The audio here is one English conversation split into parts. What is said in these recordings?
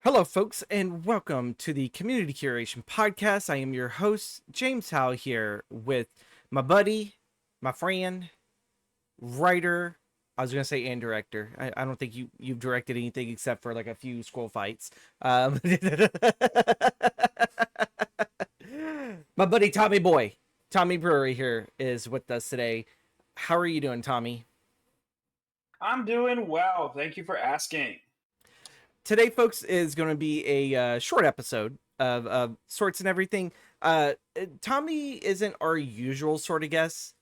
Hello, folks, and welcome to the Community Curation podcast. I am your host, James Howe, here with my buddy, my friend, writer. I was gonna say and director. I don't think you've directed anything except for like a few school fights. My buddy Tommy Boy, Tommy Brewer here is with us today. How are you doing, Tommy? I'm doing well. Thank you for asking. Today, folks, is going to be a short episode of sorts and everything. Tommy isn't our usual sort of guest.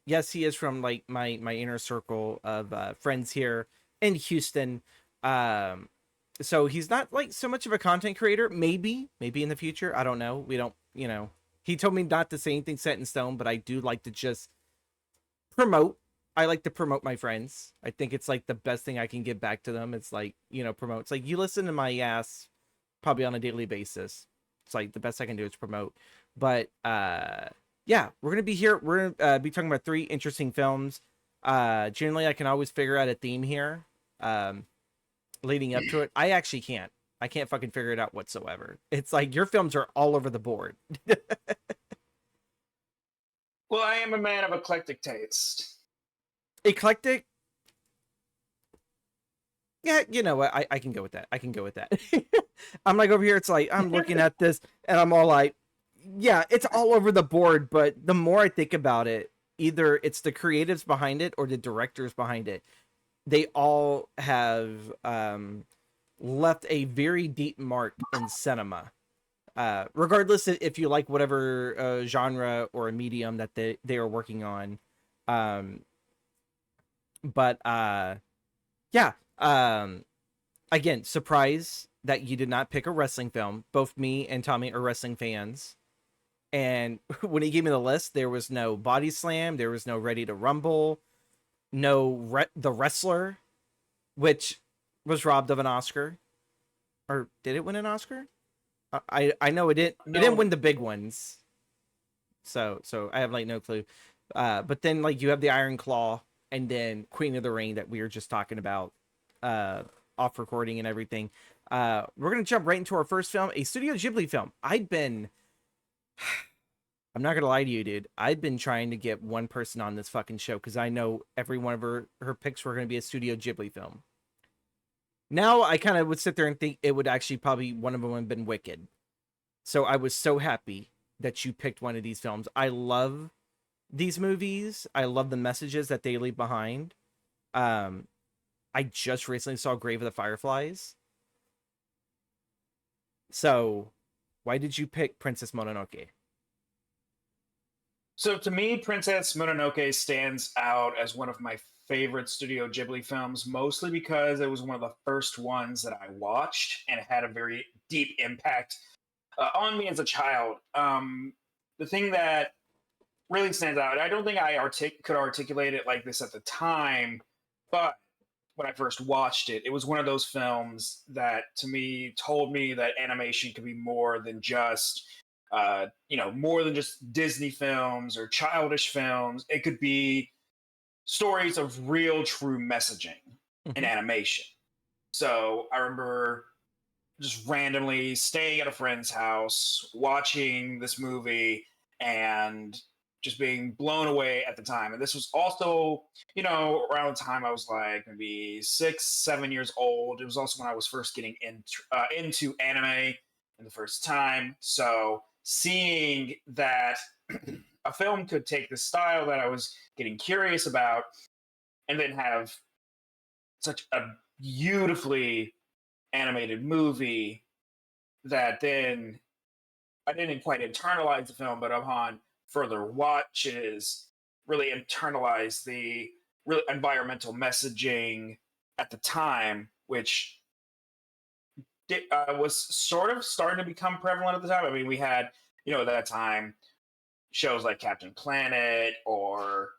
Yes, he is from like my inner circle of friends here in Houston. So he's not like so much of a content creator. Maybe in the future. I don't know. We don't. He told me not to say anything set in stone, but I do like to just promote. I like to promote my friends. I think it's like the best thing I can give back to them. It's like, promote. It's like you listen to my ass probably on a daily basis. It's like the best I can do is promote. But yeah, we're gonna be here. We're gonna be talking about three interesting films. Generally I can always figure out a theme here. Leading up to it. I actually can't. I can't fucking figure it out whatsoever. It's like your films are all over the board. Well, I am a man of eclectic taste. Eclectic. Yeah, you know what? I can go with that. I can go with that. I'm like over here, it's like I'm looking at this and I'm all like, yeah, it's all over the board, but the more I think about it, either it's the creatives behind it or the directors behind it. They all have left a very deep mark in cinema. Regardless if you like whatever genre or medium that they are working on. Um, but yeah, again, surprise that you did not pick a wrestling film. Both me and Tommy are wrestling fans. And when he gave me the list, there was no Body Slam, there was no Ready to Rumble, no The Wrestler, which was robbed of an Oscar. Or did it win an Oscar? I know it didn't. It didn't No, win the big ones. So I have like no clue. But then like you have the Iron Claw and then Queen of the Rain that we were just talking about off recording and everything. We're gonna jump right into our first film, a Studio Ghibli film. I'm not gonna lie to you, dude. I've been trying to get one person on this fucking show because I know every one of her picks were gonna be a Studio Ghibli film. Now I kind of would sit there and think it would actually probably one of them would have been Wicked. So I was so happy that you picked one of these films. I love these movies. I love the messages that they leave behind. Um, I just recently saw Grave of the Fireflies. So, why did you pick Princess Mononoke? so to me, Princess Mononoke stands out as one of my favorite Studio Ghibli films, mostly because it was one of the first ones that I watched and it had a very deep impact on me as a child. The thing that really stands out, I don't think I could articulate it like this at the time, but when I first watched it, it was one of those films that to me told me that animation could be more than just, more than just Disney films or childish films. It could be stories of real, true messaging in Mm-hmm. animation. So I remember just randomly staying at a friend's house, watching this movie, and just being blown away at the time. And this was also, around the time I was like maybe 6, 7 years old. It was also when I was first getting into anime in the first time. So seeing that a film could take the style that I was getting curious about and then have such a beautifully animated movie that then I didn't quite internalize the film, but upon further watches, really internalized the real environmental messaging at the time, which was sort of starting to become prevalent at the time. I mean, we had, at that time, shows like Captain Planet or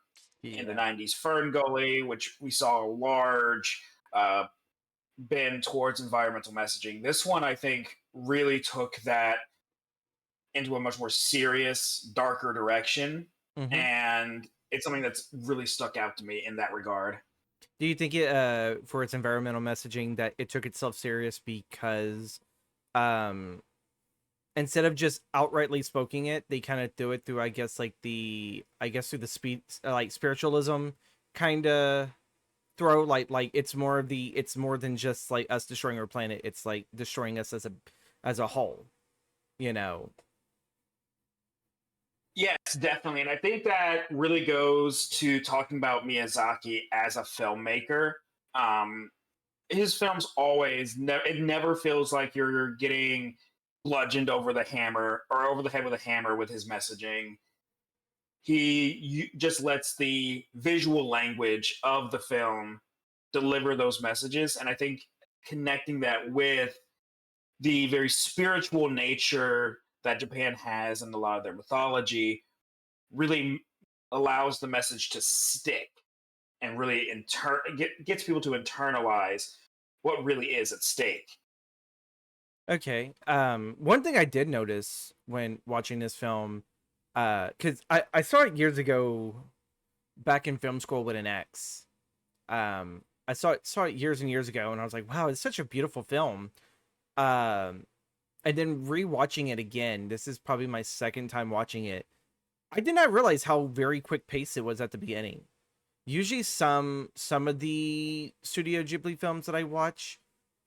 in the Yeah. 90s Fern Gully, which we saw a large uh, bend towards environmental messaging. This one, I think, really took that into a much more serious, darker direction. Mm-hmm. And it's something that's really stuck out to me in that regard. Do you think it for its environmental messaging that it took itself serious because um instead of just outrightly spoking it, they kind of threw it through, I guess, like through the speed, like spiritualism kind of throw, it's more of the, it's more than just like us destroying our planet. It's like destroying us as a whole, you know. Yes, definitely. And I think that really goes to talking about Miyazaki as a filmmaker. Um, his films always, it never feels like you're getting bludgeoned over the hammer or over the head with a hammer with his messaging. Just lets the visual language of the film deliver those messages. And I think connecting that with the very spiritual nature that Japan has in a lot of their mythology really allows the message to stick and really gets people to internalize what really is at stake. Okay. One thing I did notice when watching this film, because I saw it years ago back in film school with an ex. I saw it years and years ago, and I was like, wow, it's such a beautiful film. Um, and then rewatching it again, this is probably my second time watching it. I did not realize how very quick paced it was at the beginning. Usually, some of the Studio Ghibli films that I watch,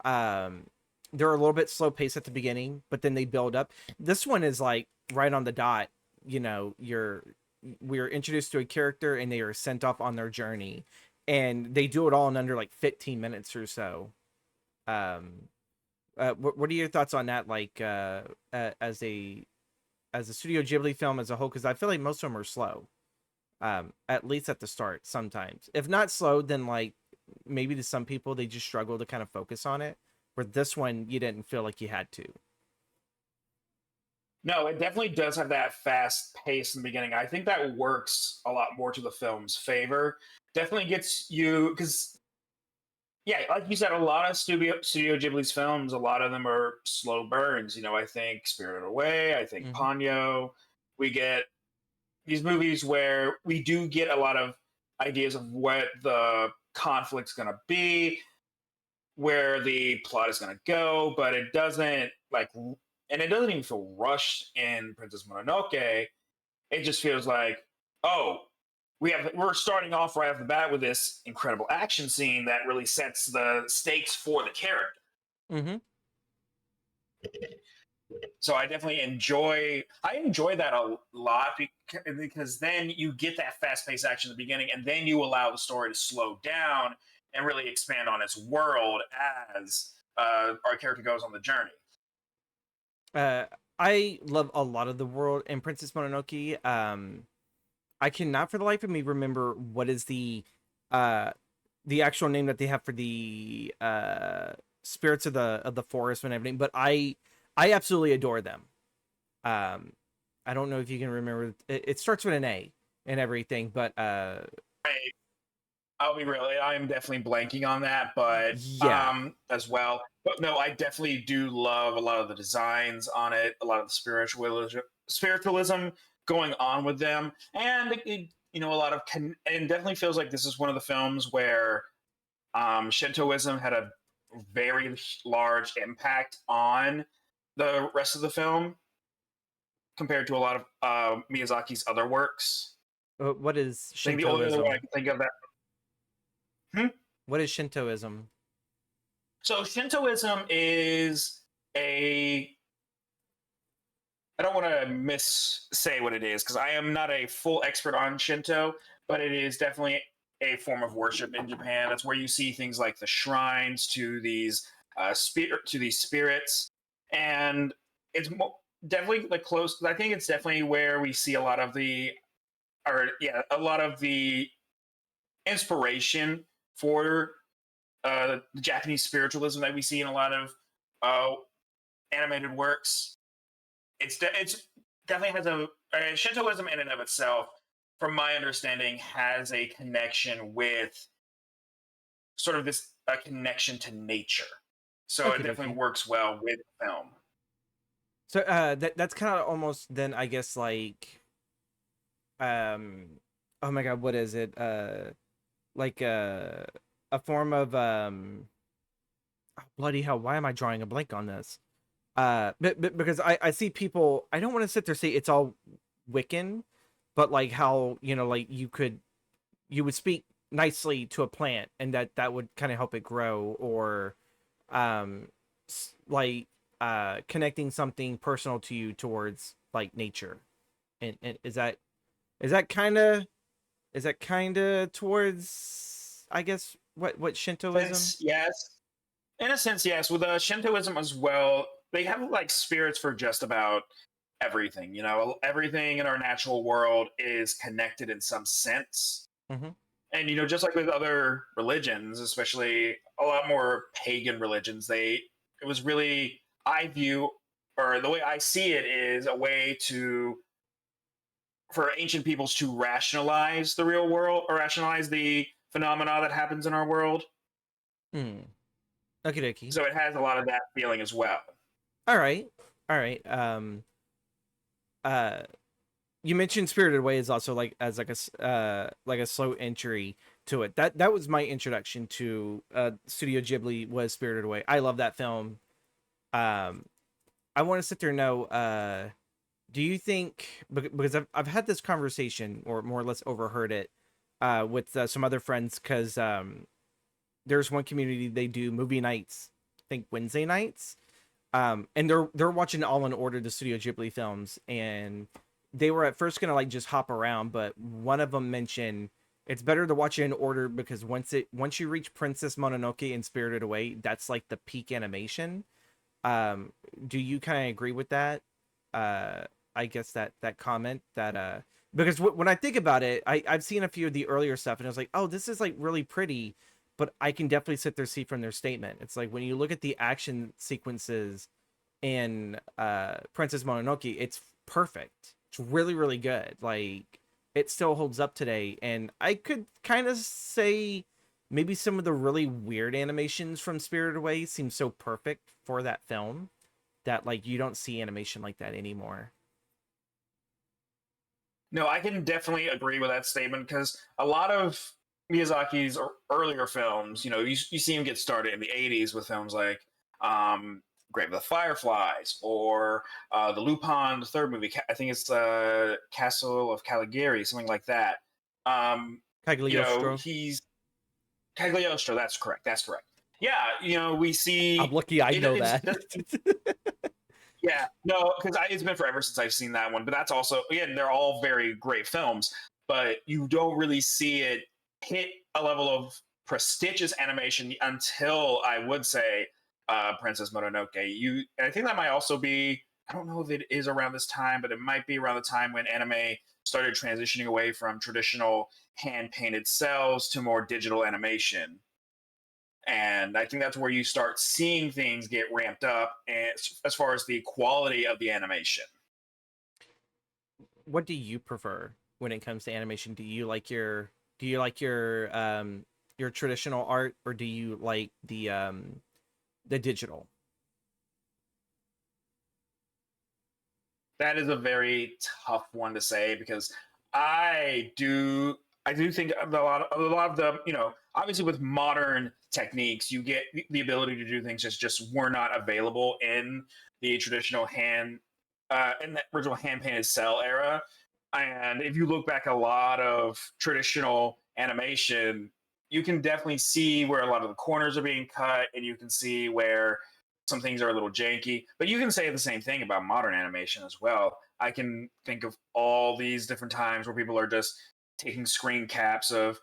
um, they're a little bit slow paced at the beginning, but then they build up. This one is like right on the dot. You know, we're introduced to a character and they are sent off on their journey, and they do it all in under like 15 minutes or so. Um, what are your thoughts on that? Like, as a Studio Ghibli film as a whole, because I feel like most of them are slow. At least at the start, sometimes. If not slow, then like maybe to some people they just struggle to kind of focus on it. For this one, you didn't feel like you had to. No, it definitely does have that fast pace in the beginning. I think that works a lot more to the film's favor. Definitely gets you because yeah, like you said, a lot of Studio Ghibli's films, a lot of them are slow burns. I think Spirited Away, I think Mm-hmm. Ponyo. We get these movies where we do get a lot of ideas of what the conflict's going to be, where the plot is going to go, but it doesn't and it doesn't even feel rushed in Princess Mononoke. It just feels like, oh, we're starting off right off the bat with this incredible action scene that really sets the stakes for the character. Mm-hmm. So I enjoy that a lot because then you get that fast paced action at the beginning, and then you allow the story to slow down and really expand on its world as our character goes on the journey. Uh, I love a lot of the world in Princess Mononoke. I cannot for the life of me remember what is uh the actual name that they have for the spirits of the forest and everything, but I absolutely adore them. Um, I don't know if you can remember. It starts with an A and everything, but I'll be real. I'm definitely blanking on that, but yeah. as well. But no, I definitely do love a lot of the designs on it, a lot of the spiritualism going on with them, and a lot of and definitely feels like this is one of the films where Shintoism had a very large impact on the rest of the film compared to a lot of Miyazaki's other works. What is I think the only other one I Shintoism? can think of that. Hmm? What is Shintoism? So Shintoism is a I don't want to miss say what it is because I am not a full expert on Shinto, but it is definitely a form of worship in Japan. That's where you see things like the shrines to these spirits, and it's definitely like close. I think it's definitely where we see a lot of the inspiration for the Japanese spiritualism that we see in a lot of uh, animated works. It's definitely has Shintoism in and of itself, from my understanding, has a connection with sort of this a connection to nature. So it Okay, definitely okay. works well with film. So that's kind of almost then I guess like um oh my god, what is it? Like a form of oh, bloody hell, why am I drawing a blank on this? But because I see people, I don't want to sit there and say it's all Wiccan, but like how, you know, like you would speak nicely to a plant and that would kind of help it grow, or um like connecting something personal to you towards like nature. And is that kind of towards, I guess, what Shintoism? Since yes, in a sense, yes. With Shintoism as well, they have like spirits for just about everything. You know, everything in our natural world is connected in some sense. Hmm. And you know, just like with other religions, especially a lot more pagan religions, it was really, I view, or the way I see it is a way to, for ancient peoples to rationalize the real world or rationalize the phenomena that happens in our world. Hmm. Okie dokie. So it has a lot of that feeling as well. All right. All right. Uh you mentioned Spirited Away is also like as like a slow entry to it. That was my introduction to Studio Ghibli, was Spirited Away. I love that film. Um I want to sit there and know, do you think, because I've had this conversation, or more or less overheard it with some other friends, cuz there's one community, they do movie nights, I think Wednesday nights. And they're watching all in order the Studio Ghibli films, and they were at first gonna like just hop around, but one of them mentioned it's better to watch it in order, because once you reach Princess Mononoke and Spirited Away, that's like the peak animation. Um, do you kind of agree with that? Uh, I guess that comment that because when I think about it, I've seen a few of the earlier stuff, and I was like, oh, this is like really pretty, but I can definitely sit there see from their statement. It's like when you look at the action sequences in Princess Mononoke, it's perfect. It's really, really good. Like, it still holds up today. And I could kind of say maybe some of the really weird animations from Spirited Away seem so perfect for that film that like you don't see animation like that anymore. No, I can definitely agree with that statement because a lot of Miyazaki's earlier films, you know, you see him get started in the 80s with films like um, Grave of the Fireflies or the Lupin, the third movie. I think it's Castle of Caligari, something like that. You know, Cagliostro. he's Cagliostro. That's correct. That's correct. Yeah, you know, we I'm see lucky I it, know it's that. just yeah, no, because it's been forever since I've seen that one. But that's also, again, they're all very great films, but you don't really see it hit a level of prestigious animation until, I would say, Princess Mononoke. And I think that might also be, I don't know if it is around this time, but it might be around the time when anime started transitioning away from traditional hand painted cells to more digital animation. And I think that's where you start seeing things get ramped up as far as the quality of the animation. What do you prefer when it comes to animation? Do you like your traditional art, or do you like the digital? That is a very tough one to say because I do I do think a lot of the, you know, obviously with modern techniques you get the ability to do things that just were not available in the traditional hand in the original hand painted cell era. And if you look back a lot of traditional animation, you can definitely see where a lot of the corners are being cut, and you can see where some things are a little janky. But you can say the same thing about modern animation as well. I can think of all these different times where people are just taking screen caps of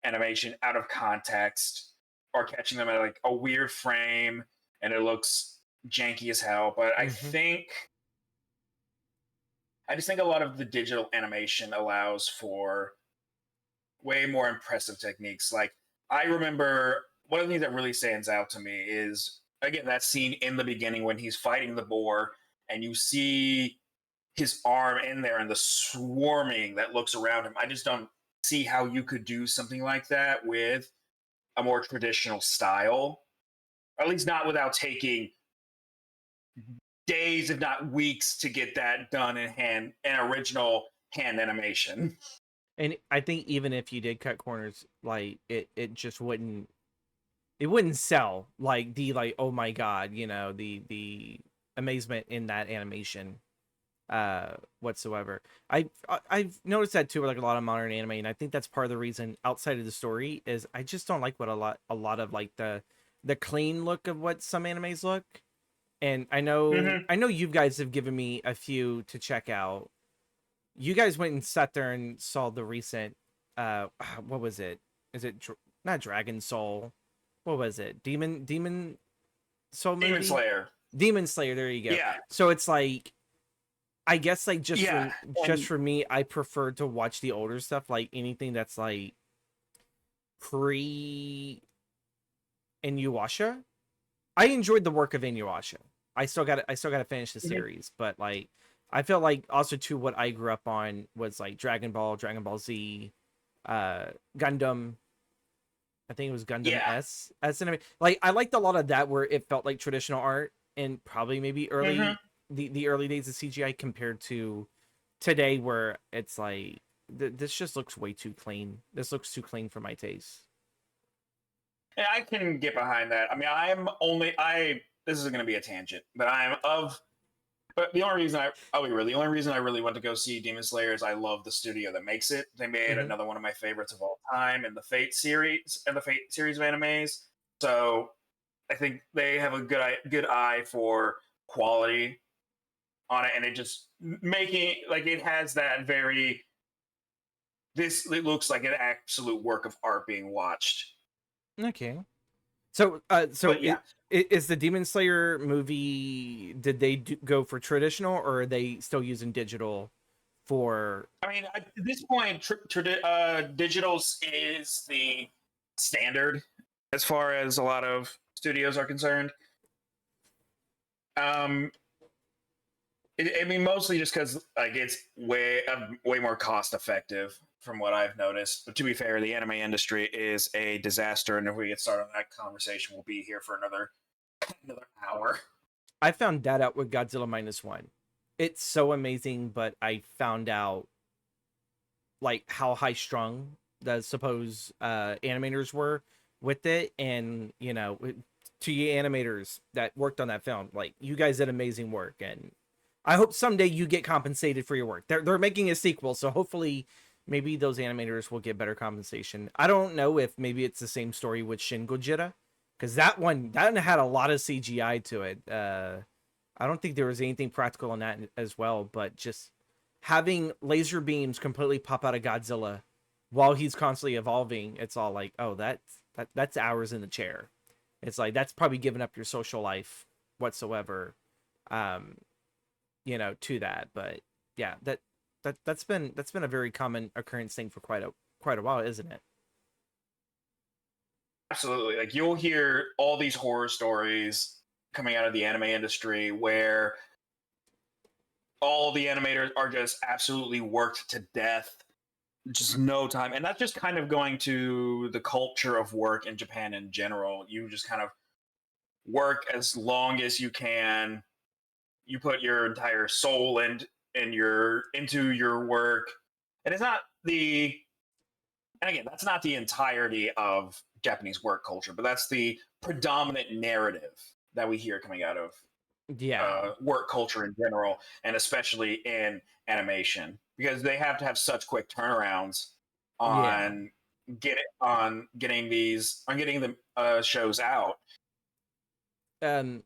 animation out of context or catching them at like a weird frame and it looks janky as hell. But Mm-hmm. I just think a lot of the digital animation allows for way more impressive techniques. Like I remember one of the things that really stands out to me is again that scene in the beginning when he's fighting the boar and you see his arm in there and the swarming that looks around him. I just don't see how you could do something like that with a more traditional style, or at least not without taking days, if not weeks, to get that done in an original hand animation. And I think even if you did cut corners, like it just wouldn't. it wouldn't sell like oh my god, the amazement in that animation whatsoever. I've noticed that too with like a lot of modern anime, and I think that's part of the reason outside of the story is I just don't like what a lot of like the clean look of what some animes look. And I know you guys have given me a few to check out. You guys went and sat there and saw the recent what was it? Is it not Dragon Soul? What was it? Demon Soul Demon movie? Slayer. Demon Slayer, there you go. Yeah, So it's like I guess like just yeah, for just and for me, I prefer to watch the older stuff, like anything that's like pre Inuyasha. I enjoyed the work of Inuyasha. I still got to finish the Mhm. series, but like I feel like also too what I grew up on was like Dragon Ball, Dragon Ball Z, uh Gundam. I think it was Gundam yeah. S anime. Like I liked a lot of that where it felt like traditional art and probably maybe hmm the early days of CGI compared to today where it's like this just looks way too clean. This looks too clean for my taste. Yeah, I can get behind that. I mean, I'm only I. This is going to be a tangent, but I'm of. But the only reason the only reason I really went to go see Demon Slayer is I love the studio that makes it. They made Hmm. another one of my favorites of all time in the Fate series of animes. So I think they have a good eye for quality on it, and it just making like it has that very. This it looks like an absolute work of art being watched. Okay. So But yeah, is the Demon Slayer movie? Did they go for traditional, or are they still using digital for? I mean, at this point, digitals is the standard as far as a lot of studios are concerned. Um, I mean, mostly just because like it's way more cost effective from what I've noticed. But to be fair, the anime industry is a disaster, and if we get started on that conversation, we'll be here for another hour. I found that out with Godzilla minus one. It's so amazing, but I found out like how high strung the supposed animators were with it, and to you animators that worked on that film, like you guys did amazing work, and I hope someday you get compensated for your work. They're making a sequel, so hopefully maybe those animators will get better compensation. I don't know if maybe it's the same story with Shin Gojira, because that had a lot of CGI to it. I don't think there was anything practical in that as well, but just having laser beams completely pop out of Godzilla while he's constantly evolving, it's all like, oh, that's hours in the chair. It's like that's probably giving up your social life whatsoever, um, to that. But yeah, that's been a very common occurrence thing for quite a while, isn't it? Absolutely, like you'll hear all these horror stories coming out of the anime industry where all the animators are just absolutely worked to death, just no time. And that's just kind of going to the culture of work in Japan in general. You just kind of work as long as you can. You put your entire soul and your into your work. And it's not the and again, that's not the entirety of Japanese work culture, but that's the predominant narrative that we hear coming out of Yeah, work culture in general, and especially in animation, because they have to have such quick turnarounds yeah. on getting the shows out. Um,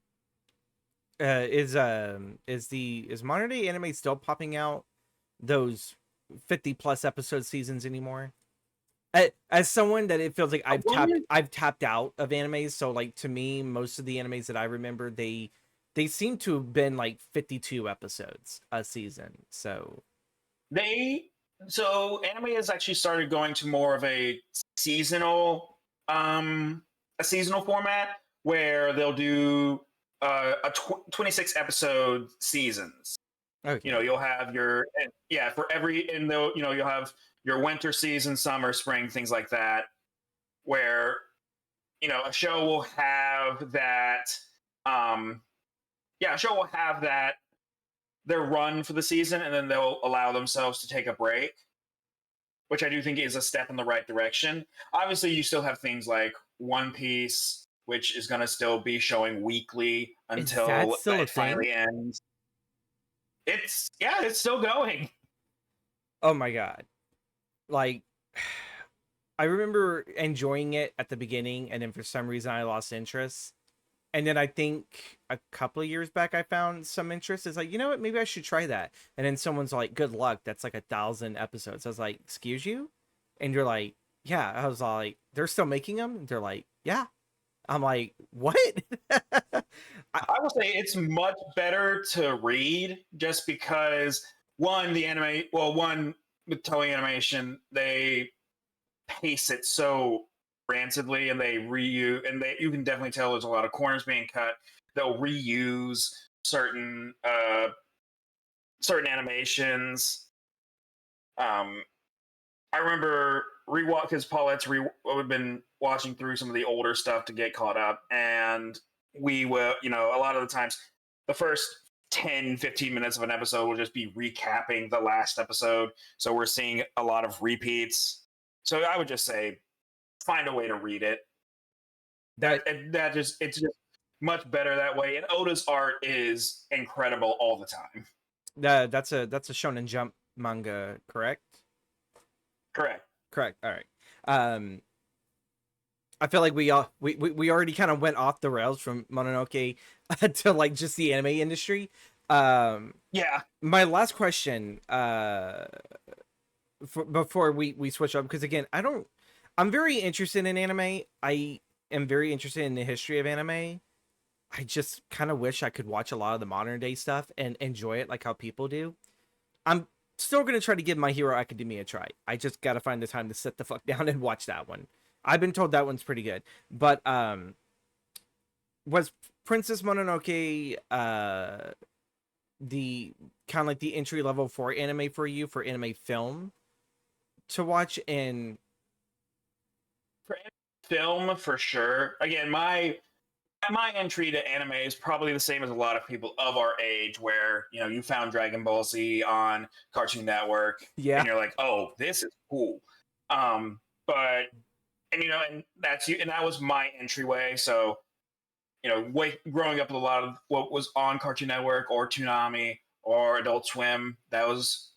is modern day anime still popping out those 50 plus episode seasons anymore? As someone that it feels like I wonder. I've tapped out of animes, so like to me most of the animes that I remember, they seem to have been like 52 episodes a season. So They anime has actually started going to more of seasonal um a seasonal format where they'll do 26 episode seasons. You know, okay. you'll have your and yeah for every and they'll you know you'll have your winter season, summer, spring, things like that, where a show will have that um a show will have that their run for the season, and then they'll allow themselves to take a break, which I do think is a step in the right direction. Obviously, you still have things like One Piece, which is going to still be showing weekly Is that until still a it thing? finally ends. It's still going. Oh my god. Like I remember enjoying it at the beginning, and then for some reason I lost interest. And then I think a couple of years back I found some interest. It's like, you know what, maybe I should try that. And then someone's like, good luck, that's like 1,000 episodes. I was like, excuse you? And you're like, yeah. I was like, they're still making them? And they're like, yeah. I'm like, what? I will say it's much better to read just because one, the anime, well, one with Toei Animation, they pace it so rancidly and they reuse, and they, you can definitely tell there's a lot of corners being cut. They'll reuse certain animations. I remember rewatch because Paulette's we've been watching through some of the older stuff to get caught up, and we will, a lot of the times, the first 10-15 minutes of an episode will just be recapping the last episode. So we're seeing a lot of repeats. So I would just say find a way to read it. that It's just much better that way. And Oda's art is incredible all the time. that's a Shonen Jump manga, correct? Correct. Correct. All right. I feel like we already kind of went off the rails from Mononoke to like just the anime industry. Yeah. My last question, before we switch up, because again, I'm very interested in anime. I am very interested in the history of anime. I just kind of wish I could watch a lot of the modern day stuff and enjoy it like how people do. I'm still gonna try to give My Hero Academia a try. I just gotta find the time to sit the fuck down and watch that one. I've been told that one's pretty good. But was Princess Mononoke the kind of like the entry level for anime for you, for anime film to watch? And For film, for sure. Again, my entry to anime is probably the same as a lot of people of our age, where you found Dragon Ball Z on Cartoon Network, yeah, and you're like, "Oh, this is cool." But and that's you, and that was my entryway. So growing up with a lot of what was on Cartoon Network or Toonami or Adult Swim, that was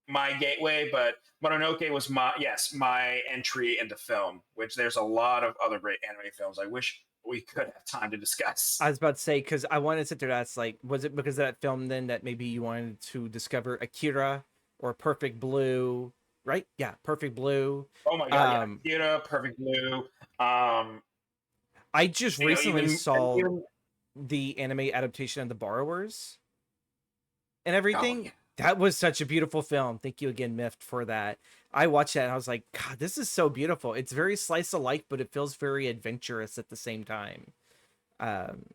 my gateway. But Mononoke was my entry into film, which there's a lot of other great anime films I wish we could have time to discuss. I was about to say, because I wanted to sit there. That's like, was it because of that film then that maybe you wanted to discover Akira or Perfect Blue? Right? Yeah, Perfect Blue. Oh my god, yeah, Akira, Perfect Blue. I just recently saw even the anime adaptation of The Borrowers and oh everything. yeah. That was such a beautiful film. Thank you again, Mift, for that. I watched that and I was like, God, this is so beautiful. It's very slice of life, but it feels very adventurous at the same time. Um,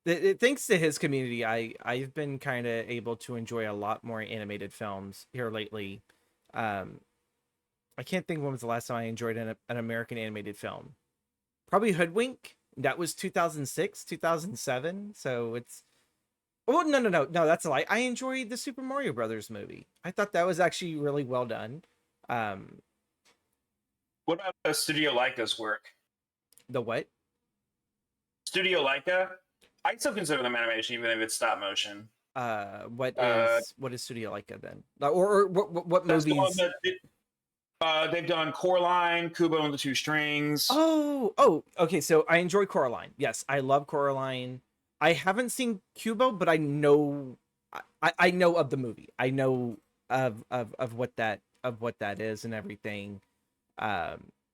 thanks to his community, I've been kind of able to enjoy a lot more animated films here lately. I can't think when was the last time I enjoyed an American animated film. Probably Hoodwink. That was 2006, 2007. So it's oh no, that's a lie. I enjoyed the Super Mario Brothers movie. I thought that was actually really well done. Um, What about Studio Leica's work? the what? Studio Leica, I still consider them animation, even if it's stop motion. What Uh, is Studio Leica then? Or what that's the one movies? that they've done Coraline, Kubo and the Two Strings. Oh, okay. So I enjoy Coraline. Yes, I love Coraline. I haven't seen Kubo, but I know, I know of the movie. I know of what that is and everything.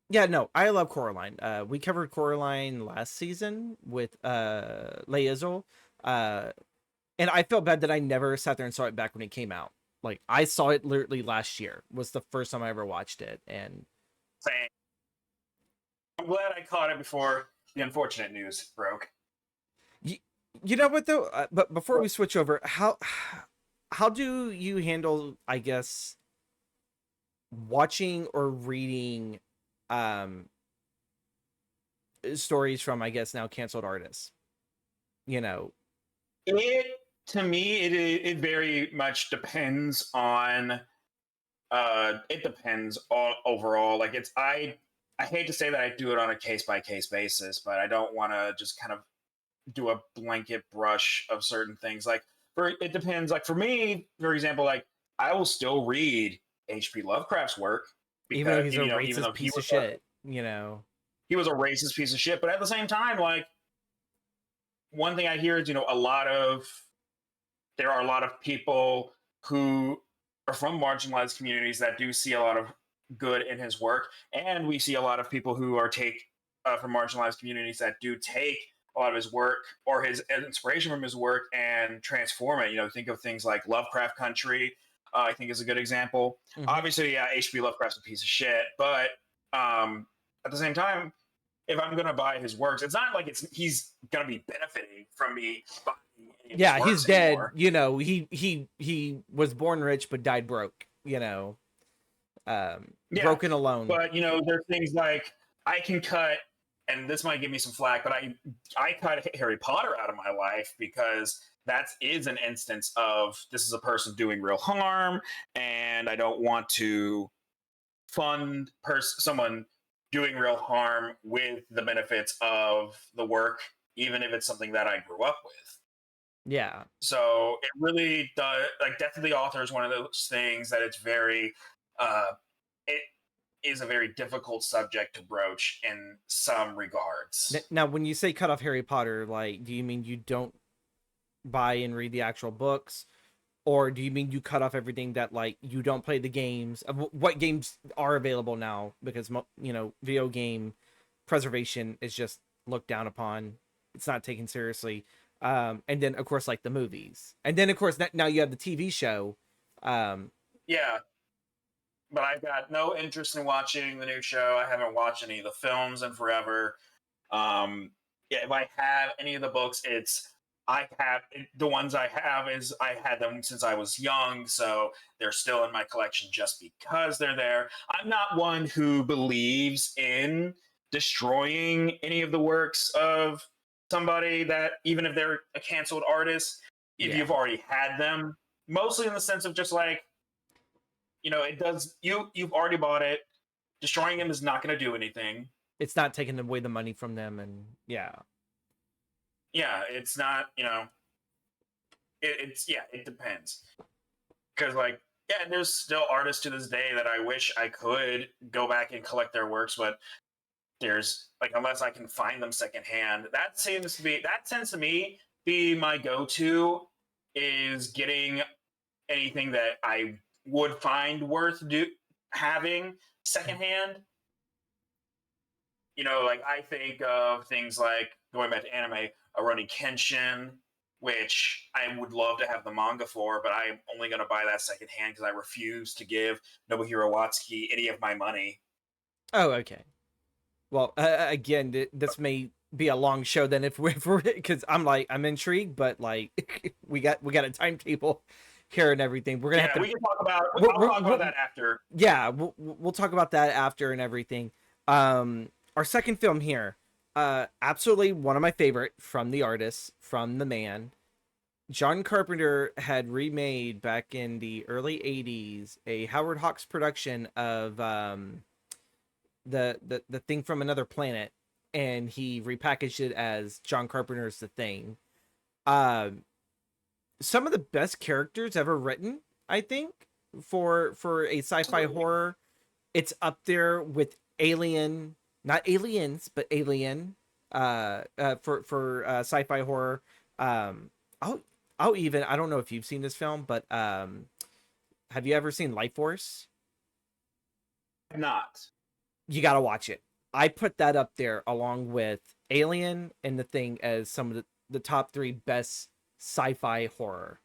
Yeah, no, I love Coraline. We covered Coraline last season with Leizol. And I felt bad that I never sat there and saw it back when it came out. Like I saw it literally last year was the first time I ever watched it, and Same. I'm glad I caught it before the unfortunate news broke. you know what though? But before we switch over, how do you handle, I guess, watching or reading stories from, I guess, now canceled artists? You know, It to me, it very much depends on. It depends all overall. Like I hate to say that I do it on a case by case basis, but I don't want to just kind of do a blanket brush of certain things. Like for it depends. Like for me, for example, like I will still read H.P. Lovecraft's work Even though because he's a even racist though piece of shit, you know. he was a racist piece of shit, but at the same time, like one thing I hear is a lot of there are a lot of people who are from marginalized communities that do see a lot of good in his work, and we see a lot of people who are from marginalized communities that do take a lot of his work or his inspiration from his work and transform it. Think of things like Lovecraft Country. I think is a good example. Mm-hmm. Obviously, yeah, H.P. Lovecraft's a piece of shit, but at the same time, if I'm gonna buy his works, it's not like he's gonna be benefiting from me buying any of his Yeah, he's works dead. anymore. He was born rich but died broke. Yeah, Broken alone. but there's things like I can cut, and this might give me some flack, but I cut Harry Potter out of my life because that is an instance of this is a person doing real harm, and I don't want to fund someone doing real harm with the benefits of the work, even if it's something that I grew up with. Yeah. So it really does. Like Death of the Author is one of those things that it's very. It is a very difficult subject to broach in some regards. Now, when you say cut off Harry Potter, like, do you mean you don't buy and read the actual books, or do you mean you cut off everything that, like, you don't play the games? What games are available now? Because video game preservation is just looked down upon. It's not taken seriously. And then of course, like, the movies, and then of course now you have the TV show. Yeah, but I've got no interest in watching the new show. I haven't watched any of the films in forever. Yeah, if I have any of the books, the ones I have is I had them since I was young, so they're still in my collection just because they're there. I'm not one who believes in destroying any of the works of somebody that even if they're a canceled artist, if Yeah, you've already had them, mostly in the sense of just like it does you've already bought it. Destroying them is not going to do anything. it's not taking away the money from them, and yeah. Yeah, it's not. It depends because like yeah, there's still artists to this day that I wish I could go back and collect their works, but there's like unless I can find them secondhand, that tends to me be my go-to is getting anything that I would find worth having secondhand. Like I think of things like going back to anime, Rurouni Kenshin, which I would love to have the manga for, but I'm only going to buy that secondhand because I refuse to give Nobuhiro Watsuki any of my money. Oh, okay. Well, again, this may be a long show then if we're because I'm intrigued, but like we got a timetable here and everything. We're gonna have to. We can talk about. I'll talk about that after. Yeah, we'll talk about that after and everything. Our second film here, absolutely one of my favorite from the artist, from the man. John Carpenter had remade back in the early '80s a Howard Hawks production of the Thing from Another Planet, and he repackaged it as John Carpenter's The Thing. Some of the best characters ever written, I think, for a sci-fi horror. It's up there with Alien, not Aliens, but Alien. For sci-fi horror. I'll even, I don't know if you've seen this film, but have you ever seen Life Force? Not. You gotta watch it. I put that up there along with Alien and The Thing as some of the top 3 best sci-fi horror.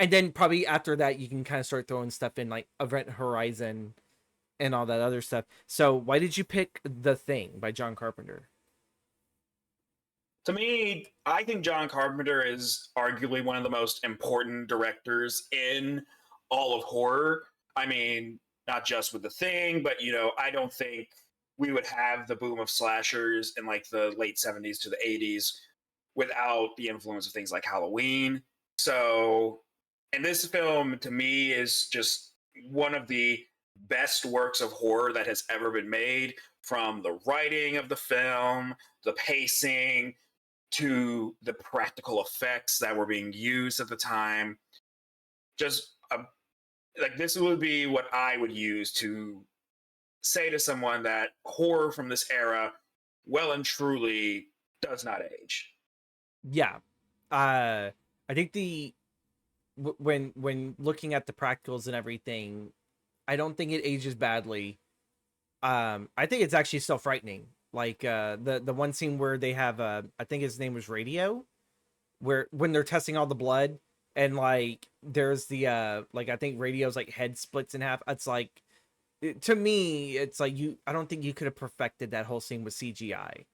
And then probably after that, you can kind of start throwing stuff in like Event Horizon and all that other stuff. So why did you pick The Thing by John Carpenter? To me, I think John Carpenter is arguably one of the most important directors in all of horror. I mean, not just with The Thing, but I don't think we would have the boom of slashers in like the late 70s to the 80s without the influence of things like Halloween. So, and this film to me is just one of the best works of horror that has ever been made, from the writing of the film, the pacing, to the practical effects that were being used at the time. Just like this would be what I would use to say to someone that horror from this era well and truly does not age. Yeah. I think when looking at the practicals and everything, I don't think it ages badly. I think it's actually still frightening. Like the one scene where they have I think his name was Radio, where when they're testing all the blood, and like there's the like I think Radio's like head splits in half. It's like to me, it's like I don't think you could have perfected that whole scene with CGI.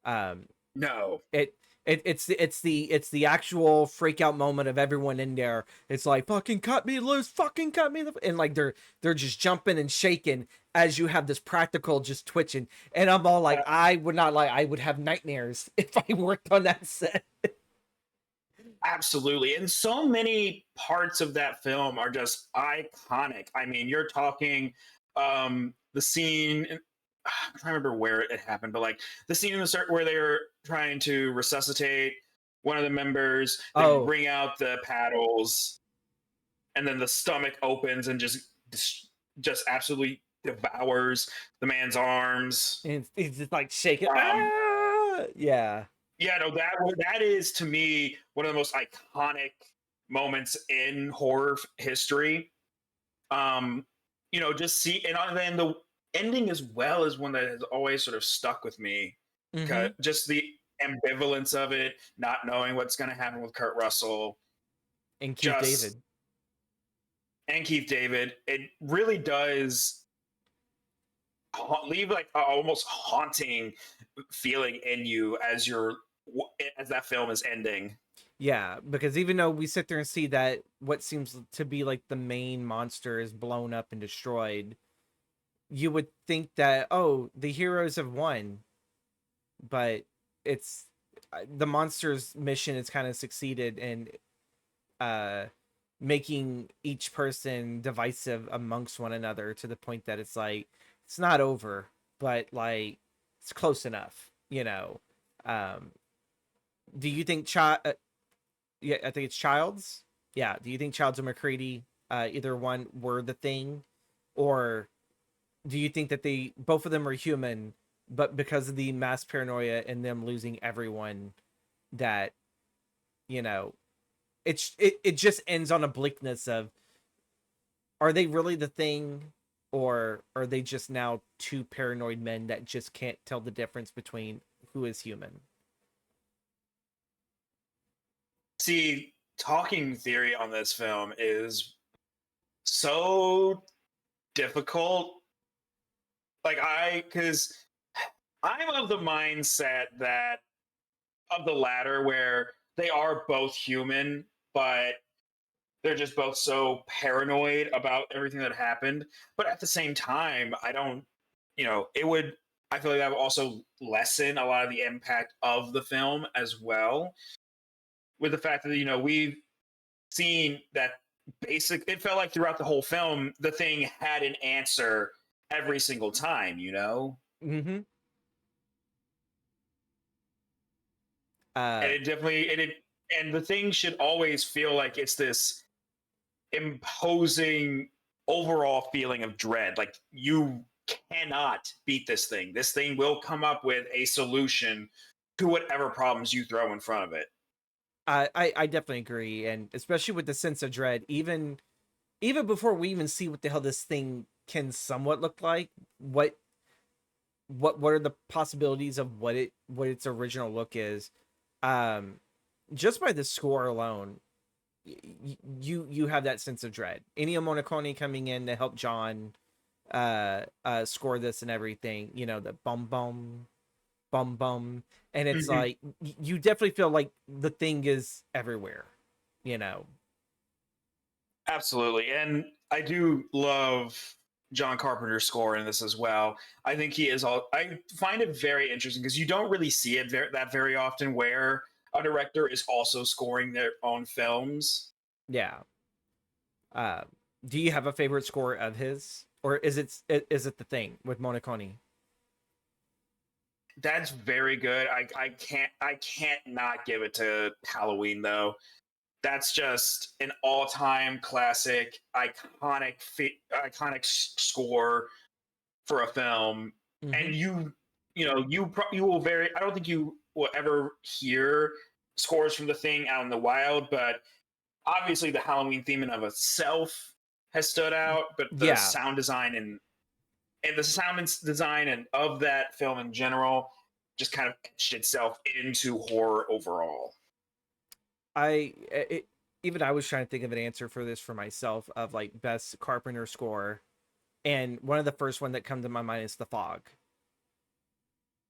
Um, No, it it's the actual freak out moment of everyone in there. It's like fucking cut me loose, fucking cut me, and like they're just jumping and shaking as you have this practical just twitching, and I'm all like, I would not like, I would have nightmares if I worked on that set. absolutely. And so many parts of that film are just iconic. I mean, you're talking the scene. I'm trying to remember where it happened, but like the scene in the start where they're trying to resuscitate one of the members, they Oh, bring out the paddles, and then the stomach opens and just absolutely devours the man's arms. and it's just like shaking. Um, Yeah. yeah, no, that is to me one of the most iconic moments in horror history. Um, just see, and then the ending as well is one that has always sort of stuck with me. Mm-hmm. Just the ambivalence of it, not knowing what's going to happen with Kurt Russell, And Keith just David. and Keith David. It really does leave like a almost haunting feeling in you as that film is ending. Yeah, because even though we sit there and see that what seems to be like the main monster is blown up and destroyed, you would think that, oh, the heroes have won, but it's the monster's mission is kind of succeeded in uh making each person divisive amongst one another to the point that it's like it's not over, but like it's close enough. um do you think yeah, I think it's Childs. Yeah. Do you think Childs and McCready, either one were the thing, or do you think that they both of them are human, but because of the mass paranoia and them losing everyone, that you know, it just ends on a bleakness of, are they really the thing, or are they just now two paranoid men that just can't tell the difference between who is human? See, talking theory on this film is so difficult. Because I'm of the mindset that of the latter, where they are both human, but they're just both so paranoid about everything that happened. But at the same time, I don't, it would, I feel like that would also lessen a lot of the impact of the film as well. With the fact that, we've seen that it felt like throughout the whole film, the thing had an answer every single time. Mm-hmm. And uh it definitely, and the thing should always feel like it's this imposing overall feeling of dread. Like you cannot beat this thing. This thing will come up with a solution to whatever problems you throw in front of it. I definitely agree, and especially with the sense of dread, even before we even see what the hell this thing can somewhat look like, what are the possibilities of what its original look is. um just by the score alone, you have that sense of dread. Ennio Morricone coming in to help John score this and everything, the bum bum bum bum, and it's Mm-hmm. like you definitely feel like the thing is everywhere, you know. Absolutely. And I do love John Carpenter's score in this as well. I think I find it very interesting because you don't really see it that very often where a director is also scoring their own films. Yeah. uh do you have a favorite score of his? or is it The Thing with Monokoni? That's very good. I can't not give it to Halloween though. That's just an all-time classic, iconic score for a film. Mm-hmm. And you will very. I don't think you will ever hear scores from The Thing out in the wild, but obviously the Halloween theme in of itself has stood out. But the Yeah, sound design and the sound design and of that film in general just kind of etched itself into horror overall. I it, even I was trying to think of an answer for this for myself of like best Carpenter score, and one of the first one that come to my mind is The Fog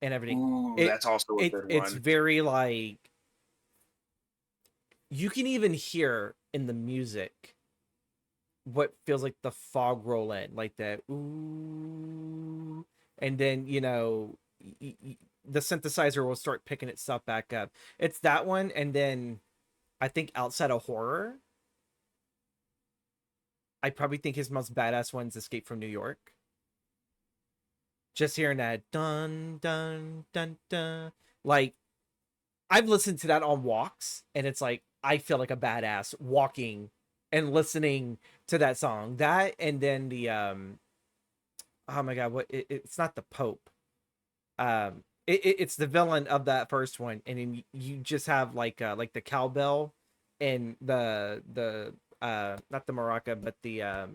and everything. Ooh, It that's also a good it's one. very like you can even hear in the music what feels like the fog roll in, like that ooh, and then the synthesizer will start picking itself back up. It's that one, and then I think outside of horror, I probably think his most badass one's Escape from New York. Just hearing that dun dun dun dun, like I've listened to that on walks, and it's like I feel like a badass walking and listening to that song. That, and then the oh my god, it's not the Pope. It's the villain of that first one, and then you just have like the cowbell and the not the maraca, but the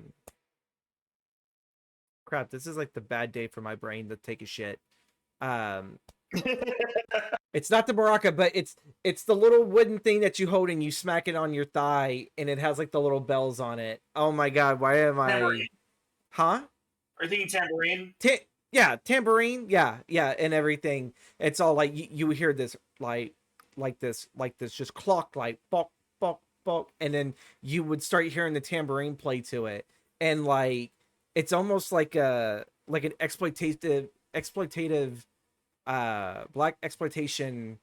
crap. This is like the bad day for my brain to take a shit. Um, it's not the maraca, but it's the little wooden thing that you hold and you smack it on your thigh, and it has like the little bells on it. Oh my god, why am I? Tambourine. Huh? Are you thinking tambourine? Yeah, tambourine, yeah, and everything. It's all like you hear this like this just clock like bok bok bok, and then you would start hearing the tambourine play to it, and like it's almost like an exploitative black exploitation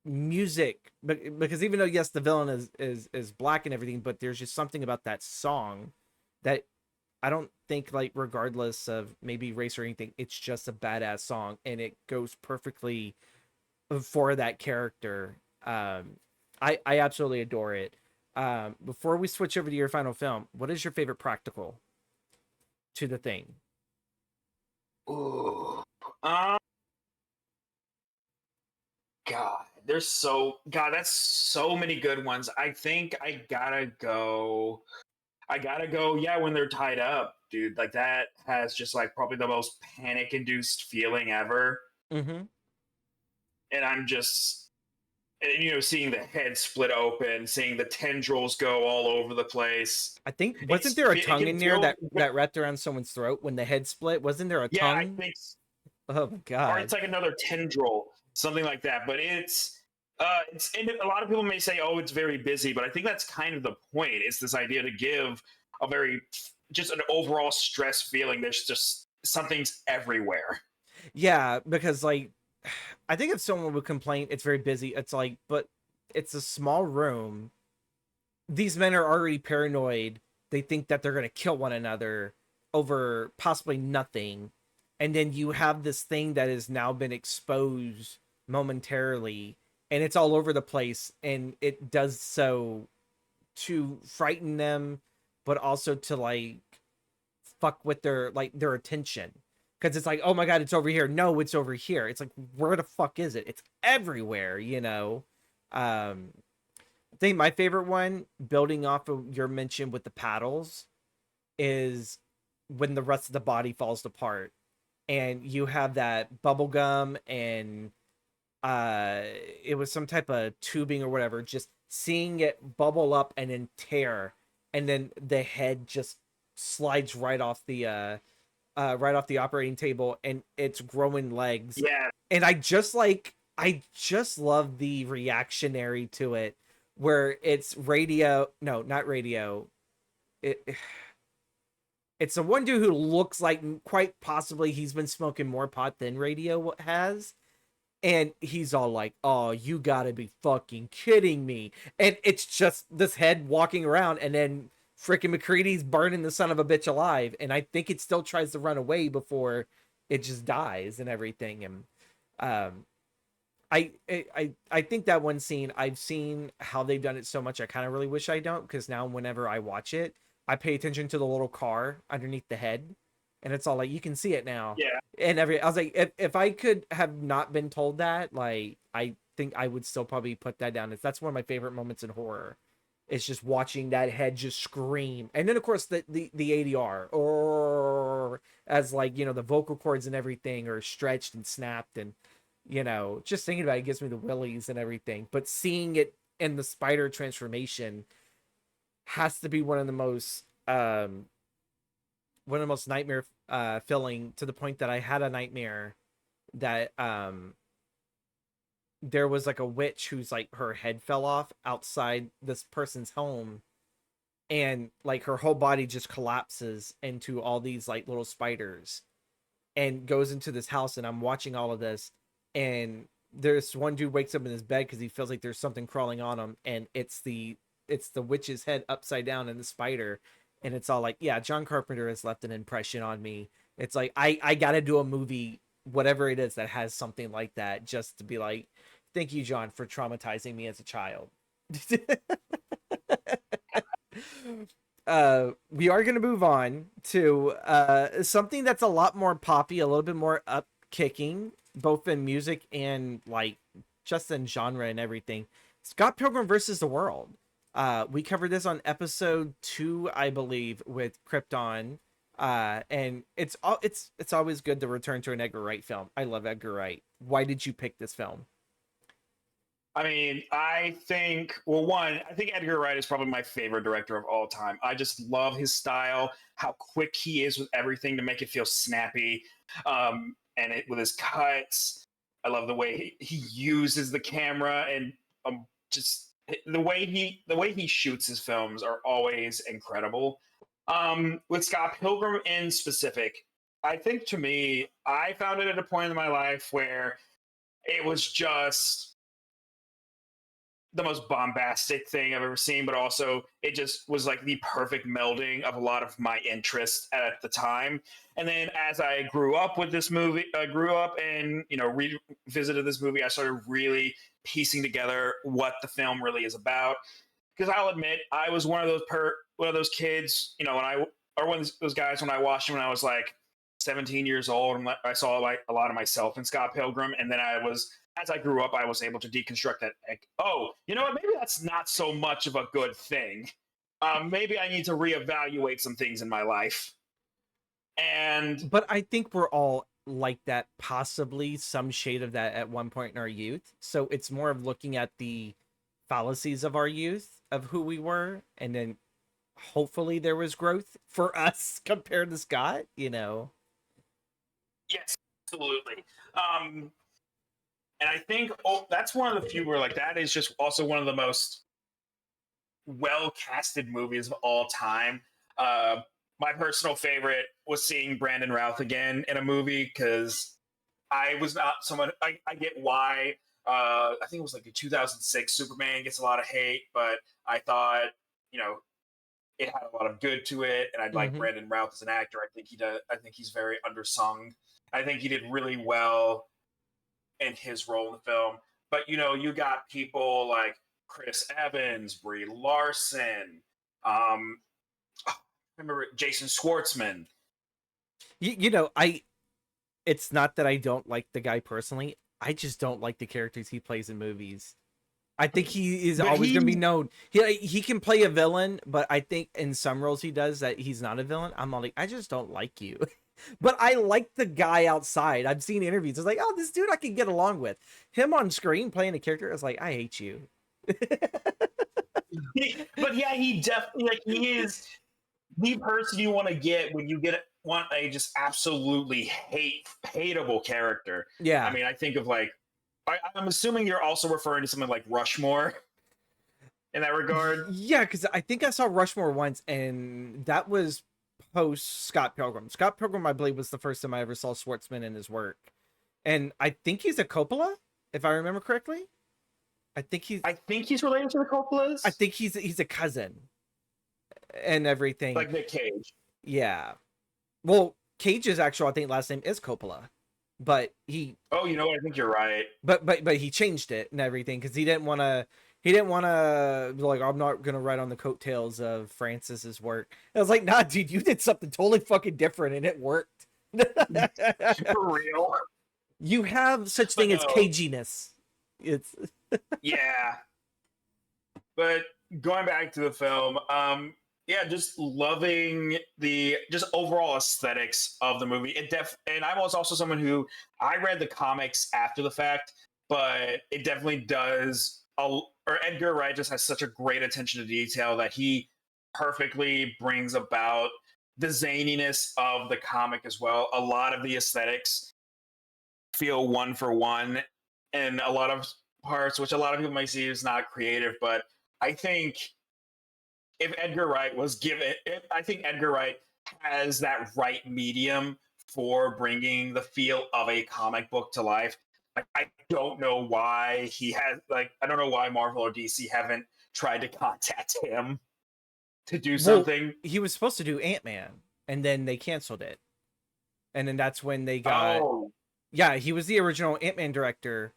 music, because even though yes the villain is black and everything, but there's just something about that song that I don't think, like, regardless of maybe race or anything, it's just a badass song, and it goes perfectly for that character. I absolutely adore it. Before we switch over to your final film, what is your favorite practical to The Thing? Ooh. Um, God, that's so many good ones. I think I gotta go, yeah, when they're tied up, dude. Like that has just like probably the most panic induced feeling ever. Mm-hmm. And I'm just seeing the head split open, seeing the tendrils go all over the place. I think wasn't It's there a it tongue can in there feel that wrapped around someone's throat when the head split? Wasn't there a yeah, I tongue? think Oh my or god. it's like another tendril, something like that. But it's and a lot of people may say, "Oh, it's very busy," but I think that's kind of the point. It's this idea to give a very just an overall stress feeling. There's just something's everywhere. Yeah, because like I think if someone would complain it's very busy, it's like, but it's a small room. These men are already paranoid. They think that they're going to kill one another over possibly nothing. And then you have this thing that has now been exposed momentarily, and it's all over the place, and it does so to frighten them, but also to like fuck with their attention. Because it's like, oh my god, it's over here. No, it's over here. It's like, where the fuck is it? It's everywhere. I think my favorite one, building off of your mention with the paddles, is when the rest of the body falls apart and you have that bubble gum and it was some type of tubing or whatever, just seeing it bubble up and then tear, and then the head just slides right off the operating table, and it's growing legs. Yeah, And I just love the reactionary to it, where it's radio, no, not radio. It it's the one dude who looks like quite possibly he's been smoking more pot than radio has. And he's all like, "Oh, you gotta be fucking kidding me!" And it's just this head walking around, and then freaking McCready's burning the son of a bitch alive, and I think it still tries to run away before it just dies and everything. And um, I think that one scene, I've seen how they've done it so much. I kind of really wish I don't, because now whenever I watch it, I pay attention to the little car underneath the head, and it's all like you can see it now. Yeah. And I was like, if I could have not been told that, like I think I would still probably put that down. That's one of my favorite moments in horror. It's just watching that head just scream, and then of course the ADR, or as like the vocal cords and everything are stretched and snapped, and just thinking about it gives me the willies and everything. But seeing it in the spider transformation has to be one of the most nightmare filling, to the point that I had a nightmare that there was like a witch who's like her head fell off outside this person's home, and like her whole body just collapses into all these like little spiders and goes into this house. And I'm watching all of this, and there's one dude wakes up in his bed because he feels like there's something crawling on him, and it's the witch's head upside down in the spider. And it's all like, yeah, John Carpenter has left an impression on me. It's like I gotta do a movie, whatever it is, that has something like that, just to be like, thank you, John, for traumatizing me as a child. We are going to move on to something that's a lot more poppy, a little bit more up kicking, both in music and like just in genre and everything. Scott Pilgrim versus the World. We covered this on episode 2, I believe, with Krypton. And it's always good to return to an Edgar Wright film. I love Edgar Wright. Why did you pick this film? I mean, I think Edgar Wright is probably my favorite director of all time. I just love his style, how quick he is with everything to make it feel snappy, with his cuts. I love the way he uses the camera, and just the way he shoots his films are always incredible. With Scott Pilgrim in specific, I think, to me, I found it at a point in my life where it was just the most bombastic thing I've ever seen, but also it just was like the perfect melding of a lot of my interests at the time. And then as I grew up with this movie, I grew up and revisited this movie, I started really piecing together what the film really is about. Because I'll admit, I was one of those kids, one of those guys, when I watched him when I was like 17 years old, and I saw like a lot of myself in Scott Pilgrim, and then as I grew up, I was able to deconstruct that. Like, oh, you know what? Maybe that's not so much of a good thing. Maybe I need to reevaluate some things in my life. But I think we're all like that, possibly some shade of that at one point in our youth. So it's more of looking at the fallacies of our youth, of who we were, and then hopefully there was growth for us compared to Scott. Yes, absolutely. And I think that's one of the few where like that is just also one of the most well-casted movies of all time. My personal favorite was seeing Brandon Routh again in a movie, because I was not someone, I get why. I think it was like the 2006 Superman gets a lot of hate, but I thought, it had a lot of good to it, and I'd like Brandon Routh as an actor. I think he's very undersung. I think he did really well in his role in the film. But you got people like Chris Evans, Brie Larson, remember Jason Schwartzman. It's not that I don't like the guy personally. I just don't like the characters he plays in movies. I think he is always going to be known. He can play a villain, but I think in some roles he does that he's not a villain. I'm all like, I just don't like you. But I like the guy outside. I've seen interviews. It's like, oh, this dude I can get along with. Him on screen playing a character is like, I hate you. But yeah, he definitely, like, he is the person you want to get when you want a just absolutely hateable character. Yeah. I mean, I think of like, I'm assuming you're also referring to something like Rushmore in that regard. Yeah, because I think I saw Rushmore once, and that was post Scott Pilgrim. Scott Pilgrim, I believe, was the first time I ever saw Schwartzman in his work. And I think he's a Coppola, if I remember correctly. I think he's related to the Coppolas. I think he's a cousin. and everything. Like Nick Cage. Yeah. Well, Cage's actual, I think, last name is Coppola, but he, Oh, you know what? I think you're right. but he changed it and everything because he didn't want to. He didn't want to like, I'm not gonna write on the coattails of Francis's work. I was like, nah, dude, you did something totally fucking different and it worked. For real. You have such But thing as no, caginess. It's yeah. But going back to the film, yeah, just loving the just overall aesthetics of the movie. And I was also someone who I read the comics after the fact, but it definitely does. Or Edgar Wright just has such a great attention to detail that he perfectly brings about the zaniness of the comic as well. A lot of the aesthetics feel one for one, and a lot of parts, which a lot of people might see as not creative, but I think if Edgar Wright was given, I think Edgar Wright has that right medium for bringing the feel of a comic book to life. I don't know why he has, like, I don't know why Marvel or DC haven't tried to contact him to do well, something. he was supposed to do Ant-Man and then they canceled it. And then that's when they got, Oh, yeah, he was the original Ant-Man director.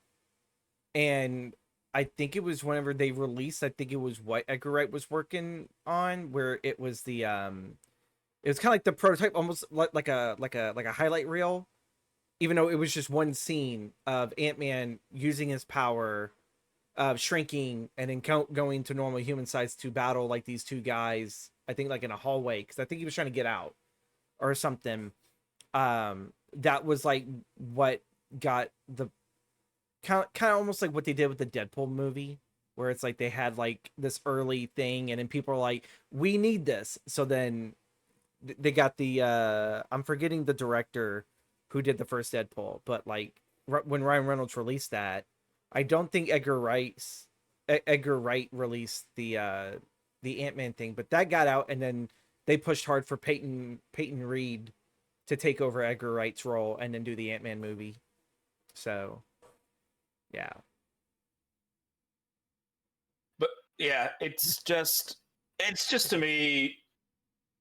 And I think it was whenever they released, I think it was what Edgar Wright was working on, where it was the it was kind of like the prototype, almost like a highlight reel, even though it was just one scene of Ant-Man using his power of shrinking and then going to normal human size to battle like these two guys, I think like in a hallway, because I think he was trying to get out or something. That was like what got the kind of almost like what they did with the Deadpool movie, where it's like they had like this early thing, and then people are like, "We need this." So then they got the I'm forgetting the director who did the first Deadpool, but like when Ryan Reynolds released that, I don't think Edgar Wright released the Ant-Man thing, but that got out, and then they pushed hard for Peyton Reed to take over Edgar Wright's role and then do the Ant-Man movie. So yeah. but yeah, it's just to me